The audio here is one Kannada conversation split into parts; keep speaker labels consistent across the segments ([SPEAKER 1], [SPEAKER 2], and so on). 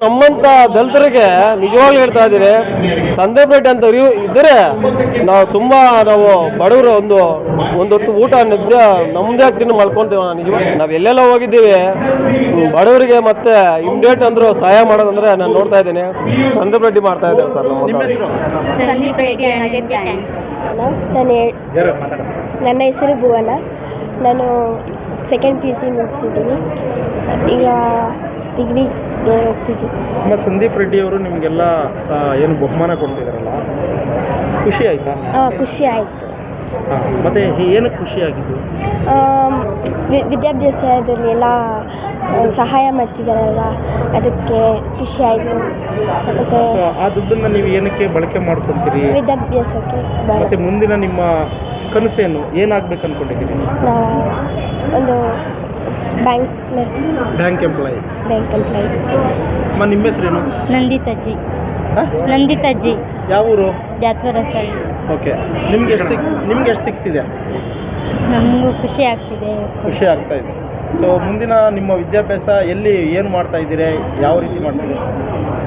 [SPEAKER 1] ನಮ್ಮಂತ ದಲಿತರಿಗೆ ನಿಜವಾಗ್ಲೂ ಹೇಳ್ತಾ ಇದ್ದೀರಿ, ಸಂದೀಪ್ ರೆಡ್ಡಿ ಅಂತ ಇದ್ದರೆ ನಾವು ಬಡವರು ಒಂದೊತ್ತು ಊಟ ನಮ್ಮದೇ ತಿನ್ನು ಮಾಡ್ಕೊಂತೀವಿ. ನಿಜವಾಗಿ ನಾವು ಎಲ್ಲೆಲ್ಲ ಹೋಗಿದ್ದೀವಿ, ಬಡವರಿಗೆ ಮತ್ತೆ ಇಮ್ಡಿಯೇಟ್ ಅಂದ್ರು ಸಹಾಯ ಮಾಡೋದಂದ್ರೆ ನಾನು ನೋಡ್ತಾ ಇದ್ದೀನಿ. ಸಂದೀಪ್ ರೆಡ್ಡಿ ಮಾಡ್ತಾ ಇದ್ದಾರೆ ಸರ್.
[SPEAKER 2] ನನ್ನ ಹೆಸರು ಭುವನ. ನಾನು ಸೆಕೆಂಡ್ PUC ಮುಗಿಸಿದ್ದೀನಿ. ಈಗ ಡಿಗ್ರಿ ಹೋಗ್ತಿದ್ದೀನಿ.
[SPEAKER 3] ಸಂದೀಪ್ ರೆಡ್ಡಿ ಅವರು ನಿಮಗೆಲ್ಲ ಏನು ಬಹುಮಾನ ಕೊಡ್ತಿದ್ದಾರಲ್ಲ, ಖುಷಿ ಆಯ್ತಾ?
[SPEAKER 2] ಖುಷಿ ಆಯಿತು.
[SPEAKER 3] ಮತ್ತೆ ಏನಕ್ಕೆ ಖುಷಿ ಆಗಿದ್ದು?
[SPEAKER 2] ವಿದ್ಯಾಭ್ಯಾಸದಲ್ಲಿ ಎಲ್ಲ ಸಹಾಯ ಮಾಡ್ತಿದ್ದಾರಲ್ಲ, ಅದಕ್ಕೆ ಖುಷಿ ಆಯಿತು. ಮತ್ತು
[SPEAKER 3] ಆ ದುಡ್ಡನ್ನು ನೀವು ಏನಕ್ಕೆ ಬಳಕೆ ಮಾಡ್ಕೊತೀರಿ?
[SPEAKER 2] ವಿದ್ಯಾಭ್ಯಾಸಕ್ಕೆ.
[SPEAKER 3] ಮತ್ತೆ ಮುಂದಿನ ನಿಮ್ಮ ಕನಸೇನು, ಏನಾಗಬೇಕು ಅಂದ್ಕೊಂಡಿದ್ದೀರಿ?
[SPEAKER 2] ಒಂದು
[SPEAKER 3] ಬ್ಯಾಂಕ್ ಎಂಪ್ಲಾಯಿ. ನಿಮ್ಮ ಹೆಸರೇನು?
[SPEAKER 2] ನಂದಿತಜ್ಜಿ.
[SPEAKER 3] ಯಾವ ಊರು?
[SPEAKER 2] ಜಾತ್ವರಸಳ್ಳಿ.
[SPEAKER 3] ಓಕೆ. ನಿಮ್ಗೆ ಎಷ್ಟು ಸಿಗ್ತಿದೆ?
[SPEAKER 2] ನಮಗೂ ಖುಷಿ ಆಗ್ತಿದೆ.
[SPEAKER 3] ಖುಷಿ ಆಗ್ತಾ ಇದೆ. ಸೊ ಮುಂದಿನ ನಿಮ್ಮ ವಿದ್ಯಾಭ್ಯಾಸ ಎಲ್ಲಿ ಏನು ಮಾಡ್ತಾ ಇದ್ದೀರಿ, ಯಾವ ರೀತಿ ಮಾಡ್ತೀರಿ?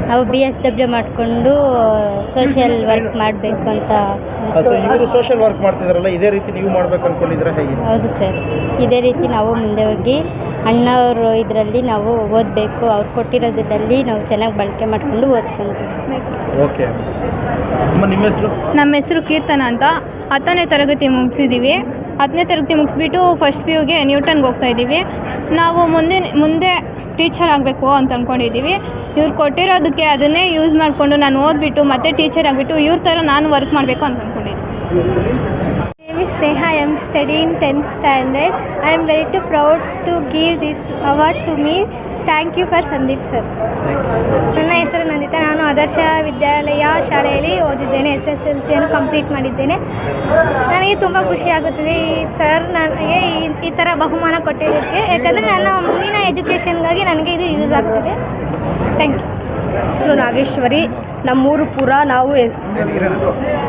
[SPEAKER 2] ನಾವು BSW ಮಾಡಿಕೊಂಡು ಸೋಷಿಯಲ್ ವರ್ಕ್ ಮಾಡಬೇಕು ಅಂತ.
[SPEAKER 3] ಇವರು ಸೋಷಿಯಲ್ ವರ್ಕ್ ಮಾಡ್ತಿದಾರಲ್ಲ, ಇದೇ ರೀತಿ ನೀವು ಮಾಡ್ಬೇಕು ಅಂದ್ಕೊಂಡಿದ್ರೆ ಹೇಗೆ?
[SPEAKER 2] ಹೌದು ಸರ್, ಇದೇ ರೀತಿ ನಾವು ಮುಂದೆ ಹೋಗಿ ಅಣ್ಣವರು ಇದರಲ್ಲಿ ನಾವು ಓದಬೇಕು, ಅವ್ರು ಕೊಟ್ಟಿರೋದ್ರಲ್ಲಿ ನಾವು ಚೆನ್ನಾಗಿ ಬಳಕೆ ಮಾಡಿಕೊಂಡು ಓದ್ಕೊಂತೀವಿ.
[SPEAKER 3] ಓಕೆ. ನಿಮ್ಮ ಹೆಸರು?
[SPEAKER 4] ನಮ್ಮ ಹೆಸರು ಕೀರ್ತನ ಅಂತ. 10ನೇ ತರಗತಿ ಮುಗಿಸಿದ್ದೀವಿ. 10ನೇ ತರಗತಿ ಮುಗಿಸ್ಬಿಟ್ಟು ಫಸ್ಟ್ PUಗೆ ನ್ಯೂಟನ್ಗೆ ಹೋಗ್ತಾ ಇದ್ದೀವಿ. ನಾವು ಮುಂದೆ ಟೀಚರ್ ಆಗಬೇಕು ಅಂತ ಅಂದ್ಕೊಂಡಿದ್ದೀವಿ. ಇವ್ರು ಕೊಟ್ಟಿರೋದಕ್ಕೆ ಅದನ್ನೇ ಯೂಸ್ ಮಾಡಿಕೊಂಡು ನಾನು ಓದ್ಬಿಟ್ಟು ಮತ್ತೆ ಟೀಚರ್ ಆಗಿಬಿಟ್ಟು ಇವ್ರ ಥರ ನಾನು ವರ್ಕ್ ಮಾಡಬೇಕು ಅಂತ ಅಂದ್ಕೊಂಡಿದ್ದೀನಿ.
[SPEAKER 2] Sneha, I am studying 10th standard. I am very proud to give this award to me. Thank you for Sandeep sir. ನನ್ನ ಹೆಸರು ನಂದಿತಾ. ನಾನು ಆದರ್ಶ ವಿದ್ಯಾಲಯ ಶಾಲೆಯಲ್ಲಿ ಓದಿದ್ದೇನೆ. SSLCಯನ್ನು ಕಂಪ್ಲೀಟ್ ಮಾಡಿದ್ದೇನೆ. ನನಗೆ ತುಂಬ ಖುಷಿಯಾಗುತ್ತದೆ ಈ ಸರ್ ನನಗೆ ಈ ಥರ ಬಹುಮಾನ ಕೊಟ್ಟಿದ್ದಕ್ಕೆ. ಯಾಕಂದರೆ ನನ್ನ ಮುಂದಿನ ಎಜುಕೇಷನ್ಗಾಗಿ ನನಗೆ ಇದು ಯೂಸ್ ಆಗ್ತದೆ. Thank you.
[SPEAKER 4] ನಾಗೇಶ್ವರಿ. ನಮ್ಮೂರು ಪುರ.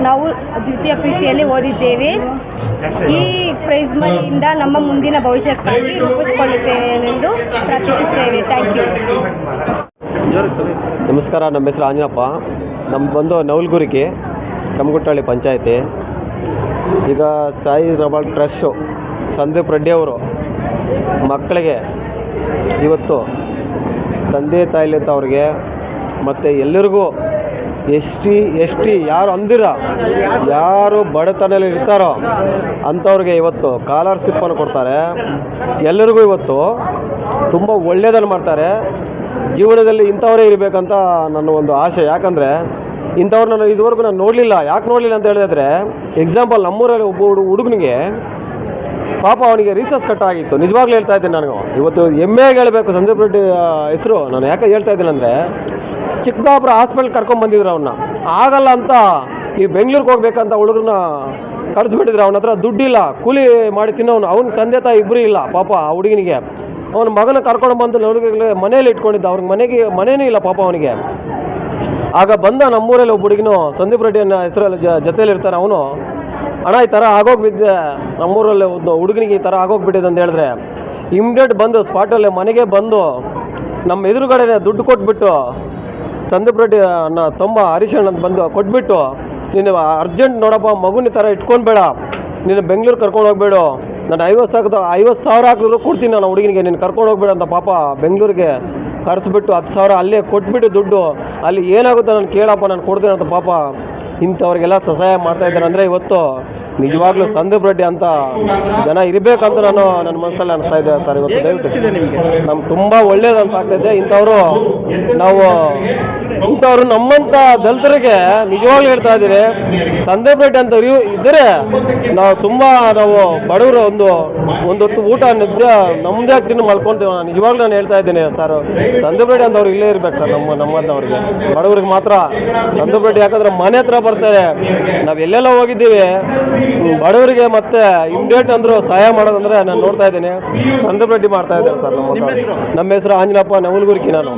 [SPEAKER 4] ನಾವು ದ್ವಿತೀಯ PUCಯಲ್ಲಿ ಓದಿದ್ದೇವೆ. ಈ ಪ್ರೈಸ್ ಮನಿಯಿಂದ ನಮ್ಮ ಮುಂದಿನ ಭವಿಷ್ಯಕ್ಕಾಗಿ ರೂಪಿಸಿಕೊಳ್ಳುತ್ತೇನೆಂದು ಪ್ರಾರ್ಥಿಸುತ್ತೇವೆ. Thank you.
[SPEAKER 1] ನಮಸ್ಕಾರ. ನಮ್ಮ ಹೆಸರು ಆಂಜನಪ್ಪ. ಬಂದು ನವಲಗುರಿಗೆ, ಕಮ್ಮಗುಟ್ಟಳ್ಳಿ ಪಂಚಾಯತಿ. ಈಗ ಸಾಯಿ ರಬಾಲ್ ಟ್ರಸ್ಟು ಸಂದೀಪ್ ರೆಡ್ಡಿ ಅವರು ಮಕ್ಕಳಿಗೆ ಇವತ್ತು ತಂದೆ ತಾಯಿಲಿಂದ ಅವ್ರಿಗೆ ಮತ್ತು ಎಲ್ಲರಿಗೂ ಎಸ್ ಟಿ ಯಾರು ಅಂದಿರ, ಯಾರು ಬಡತನದಲ್ಲಿ ಇರ್ತಾರೋ ಅಂಥವ್ರಿಗೆ ಇವತ್ತು ಸ್ಕಾಲರ್ಶಿಪ್ಪನ್ನು ಕೊಡ್ತಾರೆ. ಎಲ್ಲರಿಗೂ ಇವತ್ತು ತುಂಬ ಒಳ್ಳೆಯದನ್ನು ಮಾಡ್ತಾರೆ. ಜೀವನದಲ್ಲಿ ಇಂಥವರೇ ಇರಬೇಕಂತ ನನ್ನ ಒಂದು ಆಸೆ. ಯಾಕಂದರೆ ಇಂಥವ್ರು ನಾನು ಇದುವರೆಗೂ ನೋಡಲಿಲ್ಲ. ಯಾಕೆ ನೋಡಲಿಲ್ಲ ಅಂತ ಹೇಳಿದ್ರೆ, ಎಕ್ಸಾಂಪಲ್ ನಮ್ಮೂರಲ್ಲಿ ಒಬ್ಬ ಹುಡುಗನಿಗೆ ಪಾಪ ಅವನಿಗೆ ರೀಸರ್ಚ್ ಕಟ್ ಆಗಿತ್ತು. ನಿಜವಾಗ್ಲೂ ಹೇಳ್ತಾ ಇದ್ದೀನಿ. ನನಗೂ ಇವತ್ತು ಹೆಮ್ಮೆಯಾಗಿ ಹೇಳಬೇಕು ಸಂದೀಪ್ ರೆಡ್ಡಿ ಹೆಸರು. ನಾನು ಯಾಕೆ ಹೇಳ್ತಾ ಇದ್ದೀನಿ ಅಂದರೆ, ಚಿಕ್ಕಬಳ್ಳಾಪುರ ಹಾಸ್ಪಿಟಲ್ ಕರ್ಕೊಂಡ್ಬಂದಿದ್ರು ಅವನ್ನ. ಆಗಲ್ಲ ಅಂತ ಈ ಬೆಂಗಳೂರಿಗೆ ಹೋಗ್ಬೇಕಂತ ಹುಡುಗರನ್ನ ಕಳಿಸ್ಬಿಟ್ಟಿದ್ರು. ಅವನ ಹತ್ರ ದುಡ್ಡಿಲ್ಲ, ಕೂಲಿ ಮಾಡಿ ತಿನ್ನೋನು. ಅವ್ನ ತಂದೆ ತಾಯಿ ಇಬ್ಬರು ಇಲ್ಲ ಪಾಪ ಆ ಹುಡುಗನಿಗೆ. ಅವನ ಮಗನ ಕರ್ಕೊಂಡು ಬಂದು ಹುಡುಗರಿಗೆ ಮನೇಲಿ ಇಟ್ಕೊಂಡಿದ್ದ. ಅವ್ರಿಗೆ ಮನೇನೂ ಇಲ್ಲ ಪಾಪ ಅವನಿಗೆ. ಆಗ ಬಂದ ನಮ್ಮೂರಲ್ಲಿ ಒಬ್ಬ ಹುಡುಗಿನೂ ಸಂದೀಪ್ ರೆಡ್ಡಿ ಅನ್ನೋ ಹೆಸರಲ್ಲಿ ಜೊತೆಯಲ್ಲಿ ಇರ್ತಾನೆ. ಅವನು ಅಣ್ಣ ಈ ಥರ ಆಗೋಗ್ಬಿದ್ದೆ, ನಮ್ಮೂರಲ್ಲಿ ಒಂದು ಹುಡುಗನಿಗೆ ಈ ಥರ ಆಗೋಗ್ಬಿಟ್ಟಿದೆ ಅಂತ ಹೇಳಿದ್ರೆ, ಇಮ್ಡಿಯೇಟ್ ಬಂದು ಸ್ಪಾಟಲ್ಲಿ ಮನೆಗೆ ಬಂದು ನಮ್ಮ ಎದುರುಗಡೆ ದುಡ್ಡು ಕೊಟ್ಬಿಟ್ಟು, ಸಂದೀಪ್ ರೆಡ್ಡಿ ಅನ್ನೋ ತುಂಬ ಹರೀಶಣ್ಣ ಅಂತ ಬಂದು ಕೊಟ್ಬಿಟ್ಟು, ನೀನು ಅರ್ಜೆಂಟ್ ನೋಡಪ್ಪ ಮಗುನ ಥರ ಇಟ್ಕೊಂಡ್ಬೇಡ, ನೀನು ಬೆಂಗಳೂರು ಕರ್ಕೊಂಡು ಹೋಗ್ಬೇಡ, ನಾನು 50,000 ಹಾಕಿದ್ರು ಕೊಡ್ತೀನಿ ನಾನು ಹುಡುಗನಿಗೆ, ನೀನು ಕರ್ಕೊಂಡು ಹೋಗ್ಬೇಡ ಅಂತ ಪಾಪ ಬೆಂಗಳೂರಿಗೆ ಕರೆಸ್ಬಿಟ್ಟು 10,000 ಅಲ್ಲೇ ಕೊಟ್ಬಿಟ್ಟು ದುಡ್ಡು ಅಲ್ಲಿ ಏನಾಗುತ್ತೆ ನಾನು ಕೇಳಪ್ಪ, ನಾನು ಕೊಡ್ತೀನಿ ಅಂತ ಪಾಪ ಇಂಥವ್ರಿಗೆಲ್ಲ ಸಹಾಯ ಮಾಡ್ತಾಯಿದ್ದಾರೆ. ಅಂದರೆ ಇವತ್ತು ನಿಜವಾಗ್ಲೂ ಸಂದೀಪ್ ರೆಡ್ಡಿ ಅಂತ ಜನ ಇರಬೇಕಂತ ನನ್ನ ಮನಸ್ಸಲ್ಲಿ ಅನಿಸ್ತಾ ಇದೆ ಸರ್. ಇವತ್ತು ದಯವಿಟ್ಟು ನಮ್ಗೆ ತುಂಬ ಒಳ್ಳೇದು ಅನ್ಸಾಗ್ತೈತೆ. ಇಂಥವ್ರು ನಮ್ಮಂಥ ದಲಿತರಿಗೆ ನಿಜವಾಗ್ಲೂ ಹೇಳ್ತಾ ಇದ್ದೀರಿ, ಸಂದೀಪ್ ರೆಡ್ಡಿ ಅಂತ ಇದ್ದರೆ ನಾವು ಬಡವರು ಒಂದೊತ್ತು ಊಟ ನಮ್ಮದೇ ತಿನ್ನು ಮಾಡ್ಕೊಂತೀವಿ. ನಿಜವಾಗ್ಲೂ ನಾನು ಹೇಳ್ತಾ ಇದ್ದೀನಿ ಸರ್. ಸಂದೀಪ್ ರೆಡ್ಡಿ ಅಂತವ್ರು ಇಲ್ಲೇ ಇರ್ಬೇಕು ಸರ್. ನಮ್ಮಂಥವ್ರಿಗೆ ಬಡವ್ರಿಗೆ ಮಾತ್ರ ಸಂದೀಪ್ ರೆಡ್ಡಿ. ಯಾಕಂದ್ರೆ ಮನೆ ಹತ್ರ ಬರ್ತಾರೆ. ನಾವು ಎಲ್ಲೆಲ್ಲ ಹೋಗಿದ್ದೀವಿ, ಬಡವರಿಗೆ ಮತ್ತೆ ಇಮ್ಡಿಯೇಟ್ ಅಂದ್ರು ಸಹಾಯ ಮಾಡೋದಂದ್ರೆ ನಾನು ನೋಡ್ತಾ ಇದ್ದೀನಿ. ಸಂದೀಪ್ ರೆಡ್ಡಿ ಮಾಡ್ತಾ ಇದ್ದಾರೆ ಸರ್. ನಮ್ಮ ಹೆಸರು ಆಂಜನಪ್ಪ, ನವಲಗುರಿಗೆ ನಾನು.